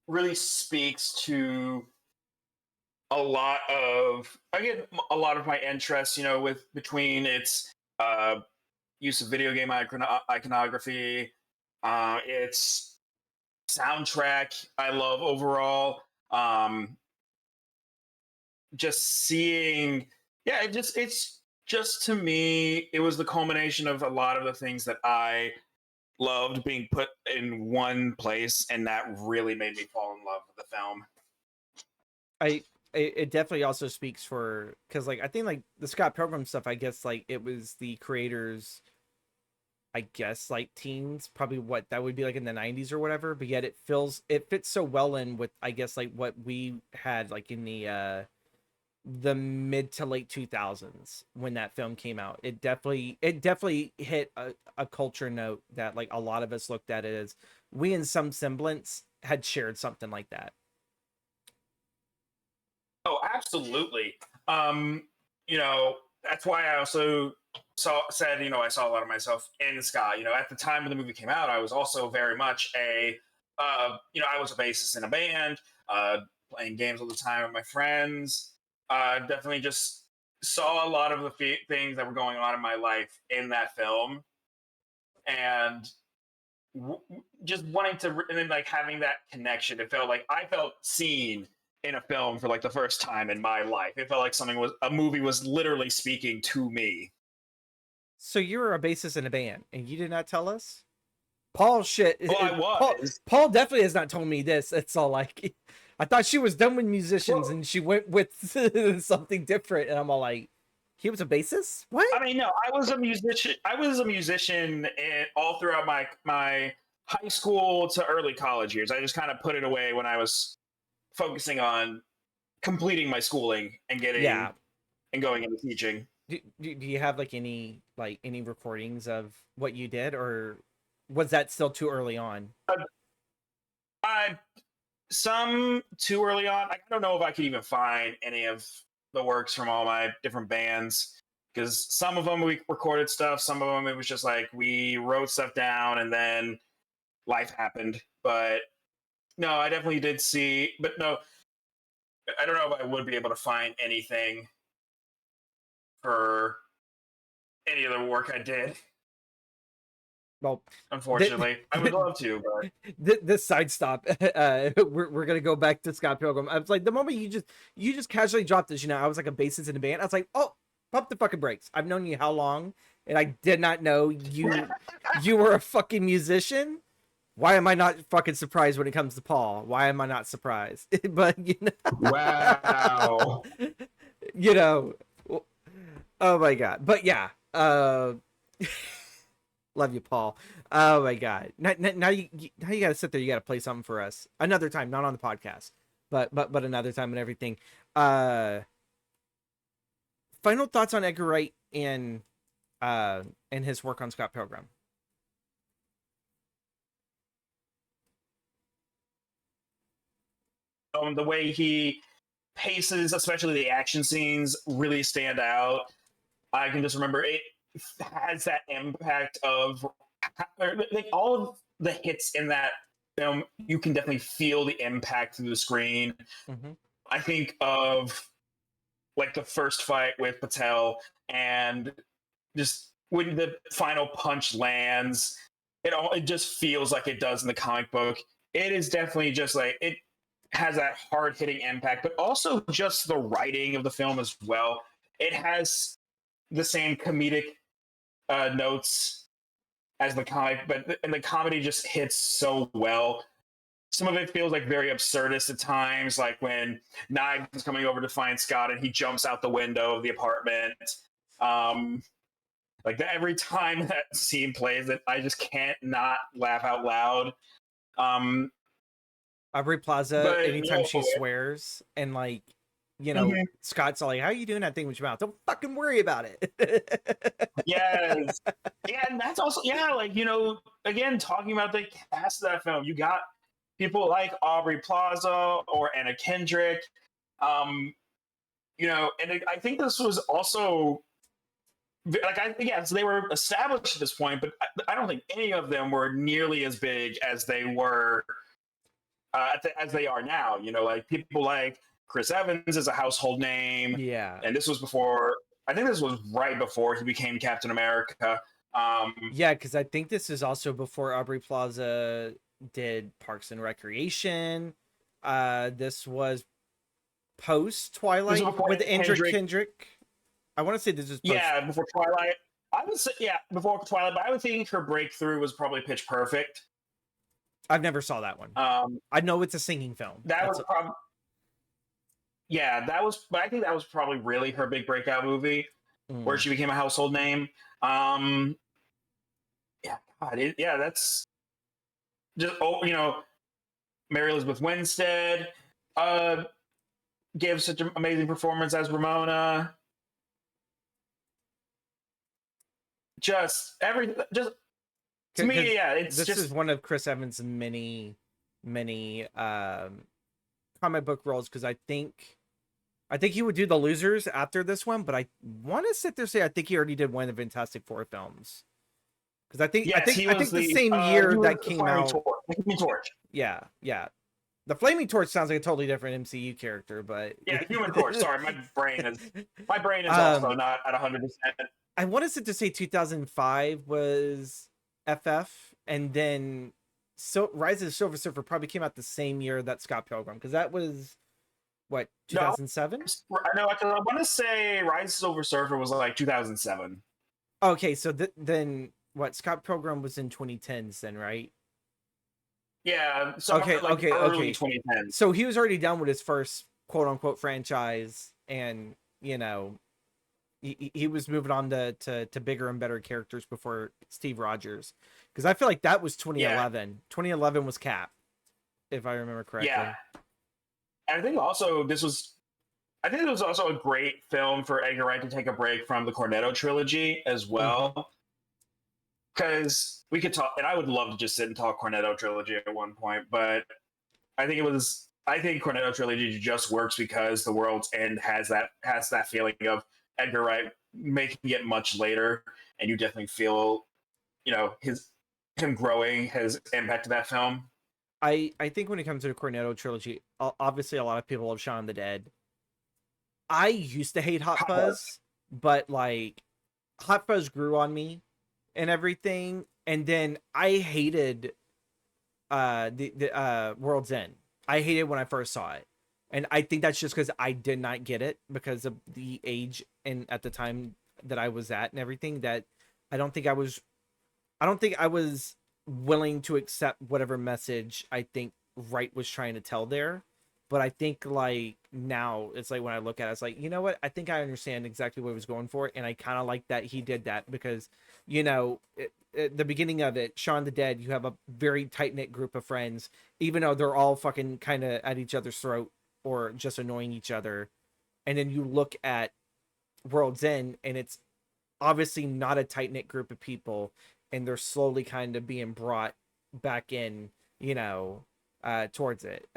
really speaks to a lot of, again, a lot of my interests, with between its uh use of video game iconography, its soundtrack I love overall. Just seeing, yeah, it's just to me, it was the culmination of a lot of the things that I loved being put in one place, and that really made me fall in love with the film. I it definitely also speaks for, because like I think like the Scott Pilgrim stuff, I guess like it was the creators, I guess like teens, probably what that would be like in the 90s or whatever, but yet it fits so well in with, I guess, like what we had like in the mid to late 2000s when that film came out. It definitely hit a culture note that like a lot of us looked at it as we in some semblance had shared something like that. Oh, absolutely. Um, that's why I also said, I saw a lot of myself in Scott. At the time when the movie came out, I was also very much I was a bassist in a band, playing games all the time with my friends. Definitely just saw a lot of the things that were going on in my life in that film, and just wanting to, and then like having that connection. It felt like I felt seen in a film for like the first time in my life. It felt like a movie was literally speaking to me. So you were a bassist in a band and you did not tell us? Paul shit. Well, I Paul was. Paul definitely has not told me this. It's all like I thought she was done with musicians Well, and she went with something different, and I'm all like, he was a bassist? What? I mean, no, I was a musician. I was a musician all throughout my high school to early college years. I just kind of put it away when I was focusing on completing my schooling and getting Yeah. and going into teaching. Do you have like any recordings of what you did, or was that still too early on? I some too early on. I don't know if I could even find any of the works from all my different bands, because some of them we recorded stuff, some of them it was just like we wrote stuff down and then life happened. But no, I definitely did see, but no, I don't know if I would be able to find anything for any other work I did. Well, Unfortunately, I would love to, but this side stop. We're gonna go back to Scott Pilgrim. I was like, the moment you just casually dropped this, I was like a bassist in a band. I was like, oh, pump the fucking brakes. I've known you how long, and I did not know you were a fucking musician. Why am I not fucking surprised when it comes to Paul? Why am I not surprised? But wow. you know, oh my god. But yeah, love you, Paul. Oh my god. Now you got to sit there. You got to play something for us another time, not on the podcast, but another time and everything. Final thoughts on Edgar Wright and his work on Scott Pilgrim. The way he paces, especially the action scenes, really stand out. I can just remember it has that impact of like all of the hits in that film. You can definitely feel the impact through the screen. Mm-hmm. I think of like the first fight with Patel, and just when the final punch lands, it just feels like it does in the comic book. It is definitely just like it has that hard hitting impact, but also just the writing of the film as well. It has the same comedic notes as the comic, and the comedy just hits so well. Some of it feels like very absurdist at times, like when Knives is coming over to find Scott and he jumps out the window of the apartment. Like every time that scene plays, that I just can't not laugh out loud. Aubrey Plaza, anytime she swears, and like, Scott's all like, "How you doing that thing with your mouth? Don't fucking worry about it." Yes. Yeah, and that's also, like, again, talking about the cast of that film, you got people like Aubrey Plaza or Anna Kendrick. And I think this was also so they were established at this point, but I don't think any of them were nearly as big as they were as they are now. Like people like Chris Evans is a household name. Yeah. And this was before, I think this was right before he became Captain America. Yeah, because I think this is also before Aubrey Plaza did Parks and Recreation. This was post Twilight with Andrew Kendrick. I want to say this is post. Before Twilight. I would say before Twilight, but I would think her breakthrough was probably Pitch Perfect. I've never saw that one. I know it's a singing film. That was probably but I think that was probably really her big breakout movie where she became a household name. That's just Mary Elizabeth Winstead gave such an amazing performance as Ramona. To me, it's this is one of Chris Evans' many comic book roles, because I think he would do The Losers after this one, but I want to sit there and say I think he already did one of the Fantastic Four films, because I think the same year that came out. Human Torch. Yeah. The Flaming Torch sounds like a totally different MCU character, but Human Torch. Sorry, my brain is also not at 100%. I want to sit to say 2005 was FF, and then Rise of the Silver Surfer probably came out the same year that Scott Pilgrim, because that was what, 2007? No, I want to say Rise of the Silver Surfer was like 2007. Okay, so then what? Scott Pilgrim was in 2010s then, right? Yeah. So okay. 2010. So he was already done with his first quote unquote franchise, and he was moving on to bigger and better characters before Steve Rogers, because I feel like that was 2011. Yeah. 2011 was Cap, if I remember correctly. Yeah. And I think also it was also a great film for Edgar Wright to take a break from the Cornetto trilogy as well. Because we could talk, and I would love to just sit and talk Cornetto trilogy at one point, but I think Cornetto trilogy just works because The World's End has that feeling of Edgar Wright making it much later, and you definitely feel, him growing his impact to that film. I think when it comes to the Cornetto trilogy, obviously a lot of people love Shaun of the Dead. I used to hate Hot Fuzz, but like Hot Fuzz grew on me and everything, and then I hated the World's End. I hated when I first saw it. And I think that's just because I did not get it because of the age and at the time that I was at and everything, that I don't think I was I don't think I was willing to accept whatever message I think Wright was trying to tell there. But I think like now it's like when I look at it, it's like, you know what? I think I understand exactly what he was going for. And I kind of like that he did that because, at the beginning of it, Shaun the Dead, you have a very tight knit group of friends, even though they're all fucking kind of at each other's throat or just annoying each other. And then you look at World's End and it's obviously not a tight knit group of people, and they're slowly kind of being brought back in, towards it.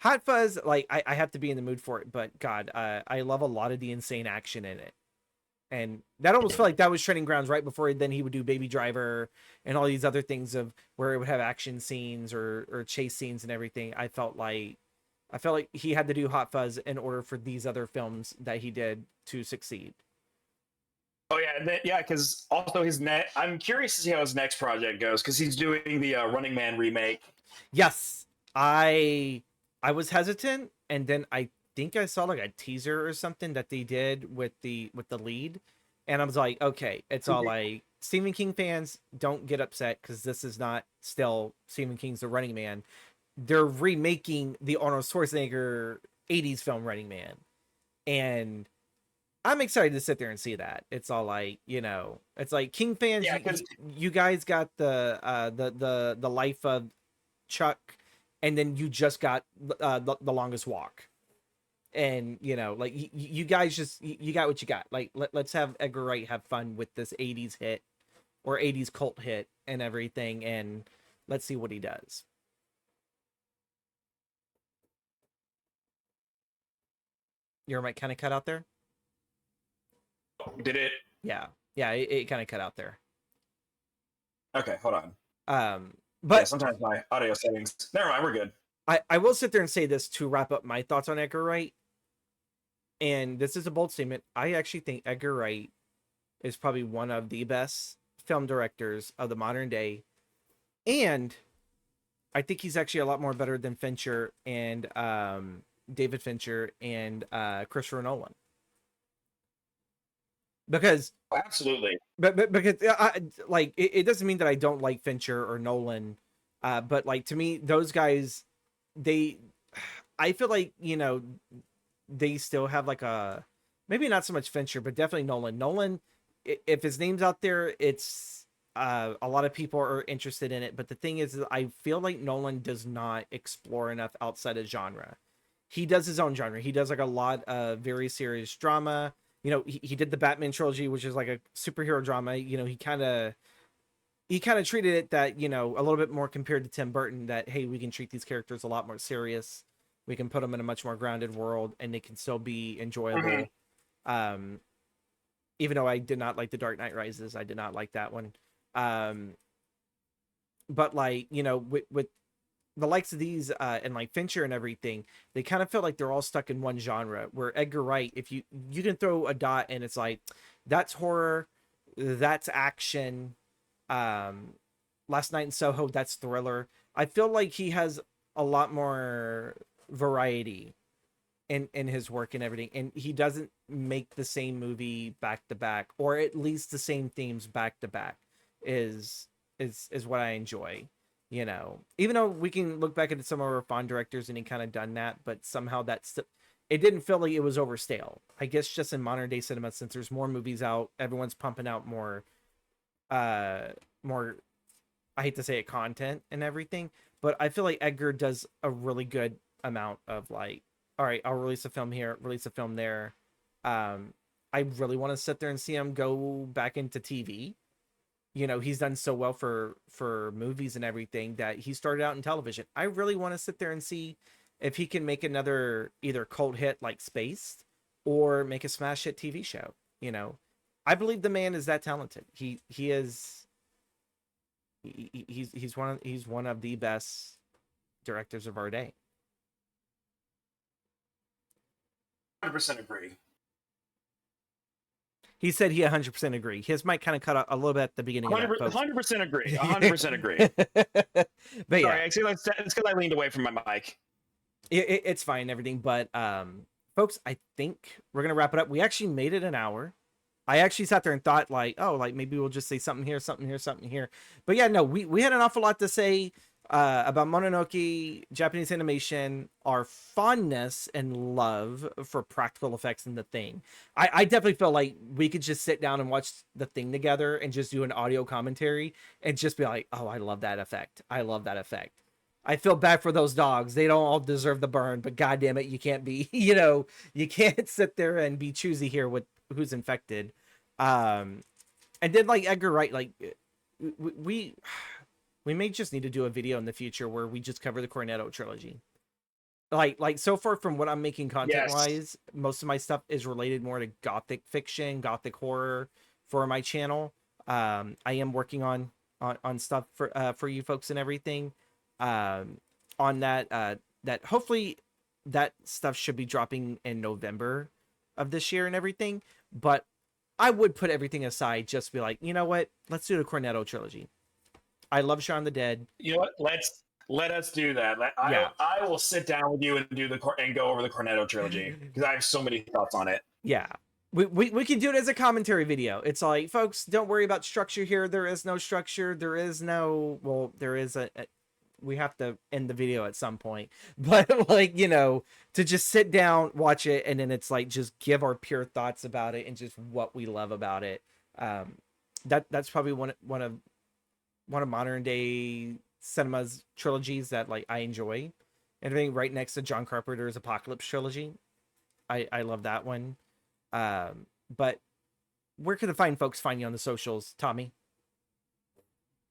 Hot Fuzz, like I have to be in the mood for it, but God, I love a lot of the insane action in it, and that almost felt like that was training grounds right before then he would do Baby Driver and all these other things of where it would have action scenes or chase scenes and everything. I felt like he had to do Hot Fuzz in order for these other films that he did to succeed. Oh yeah, yeah. Because also his net. I'm curious to see how his next project goes because he's doing the Running Man remake. Yes, I was hesitant, and then I think I saw like a teaser or something that they did with the lead, and I was like, okay, it's all like Stephen King fans don't get upset because this is not still Stephen King's The Running Man. They're remaking the Arnold Schwarzenegger '80s film Running Man, and I'm excited to sit there and see that. It's all like, it's like King fans, Yeah, because you guys got the life of Chuck, and then you just got the longest walk, and like you guys just you got what you got. Like let's have Edgar Wright have fun with this '80s hit or '80s cult hit and everything, and let's see what he does. Your mic kind of cut out there. did it. Yeah, yeah, it kind of cut out there. Okay, hold on. Um, Yeah, but sometimes my audio settings. Never mind, we're good. I will sit there and say this to wrap up my thoughts on Edgar Wright, and this is a bold statement. I actually think Edgar Wright is probably one of the best film directors of the modern day, and I think he's actually a lot more better than Fincher and David Fincher and Christopher Nolan. Because, Absolutely. but because like it doesn't mean that I don't like Fincher or Nolan, but like to me those guys, they, I feel like they still have like a, maybe not so much Fincher, but definitely Nolan. Nolan, if his name's out there, it's a lot of people are interested in it. But the thing is, I feel like Nolan does not explore enough outside of genre. He does his own genre. He does like a lot of very serious drama. He did the Batman trilogy, which is like a superhero drama. He kind of treated it that, a little bit more compared to Tim Burton, that hey, we can treat these characters a lot more serious. We can put them in a much more grounded world and they can still be enjoyable. Um Even though I did not like The Dark Knight Rises, I did not like that one. Um but like, with the likes of these and like Fincher and everything, they kind of feel like they're all stuck in one genre. Where Edgar Wright, if you can throw a dot and it's like that's horror, that's action, um Last Night in Soho, that's thriller. I feel like he has a lot more variety in his work and everything, and he doesn't make the same movie back to back, or at least the same themes back to back. Is what I enjoy. Even though we can look back at some of our fond directors and he kind of done that, but somehow it didn't feel like it was over stale. I guess just in modern day cinema, since there's more movies out, everyone's pumping out more, I hate to say it, content and everything, but I feel like Edgar does a really good amount of like, all right, I'll release a film here, release a film there. I really want to sit there and see him go back into TV. He's done so well for movies and everything that he started out in television. I really want to sit there and see if he can make another either cult hit like Spaced or make a smash hit TV show. I believe the man is that talented. He's one of the best directors of our day. 100% agree. He said he 100% agree. His mic kind of cut out a little bit at the beginning. 100% agree. 100% agree. But Sorry, yeah, actually, it's because I leaned away from my mic. it's fine and everything. But folks, I think we're gonna wrap it up. We actually made it an hour. I actually sat there and thought like, oh, like maybe we'll just say something here, something here, something here. But yeah, no, we had an awful lot to say about Mononoke, Japanese animation, our fondness and love for practical effects in The Thing. I definitely feel like we could just sit down and watch The Thing together and just do an audio commentary and just be like, oh, I love that effect. I love that effect. I feel bad for those dogs. They don't all deserve the burn, but God damn it, you can't be, you can't sit there and be choosy here with who's infected. And then like Edgar Wright, like we may just need to do a video in the future where we just cover the Cornetto trilogy. Like so far from what I'm making content wise, most of my stuff is related more to gothic fiction, gothic horror for my channel. I am working on stuff for you folks and everything. On that hopefully that stuff should be dropping in November of this year and everything. But I would put everything aside, just be like, you know what? Let's do the Cornetto trilogy. I love Shaun the Dead. You know what? Let us do that. I will sit down with you and go over the Cornetto trilogy because I have so many thoughts on it. Yeah. We can do it as a commentary video. It's like, folks, don't worry about structure here. There is no structure. There is we have to end the video at some point, but like, to just sit down, watch it, and then it's like, just give our pure thoughts about it and just what we love about it. That's probably one of modern day cinema's trilogies that like I enjoy. Everything right next to John Carpenter's Apocalypse trilogy. I love that one. But where can the fine folks find you on the socials, Tommy?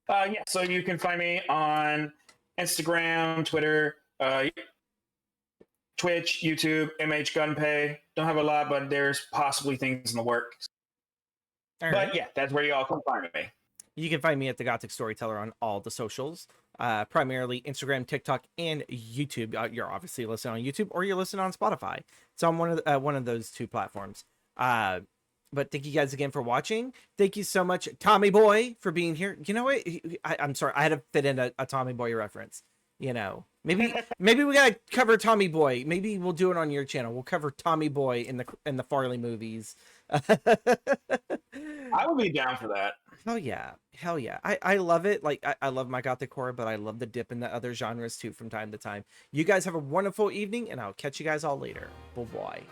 Yeah, so you can find me on Instagram, Twitter, Twitch, YouTube, MHGunpay. Don't have a lot, but there's possibly things in the works. But yeah, that's where you all can find me. You can find me at The Gothic Storyteller on all the socials, primarily Instagram, TikTok, and YouTube. You're obviously listening on YouTube or you're listening on Spotify. So I'm one of those two platforms. But thank you guys again for watching. Thank you so much, Tommy Boy, for being here. You know what? I'm sorry. I had to fit in a Tommy Boy reference. Maybe we gotta cover Tommy Boy. Maybe we'll do it on your channel. We'll cover Tommy Boy in the Farley movies. I would be down for that. Hell yeah. I love it. Like I love my gothic horror, but I love the dip in the other genres too from time to time. You guys have a wonderful evening, and I'll catch you guys all later. Bye bye.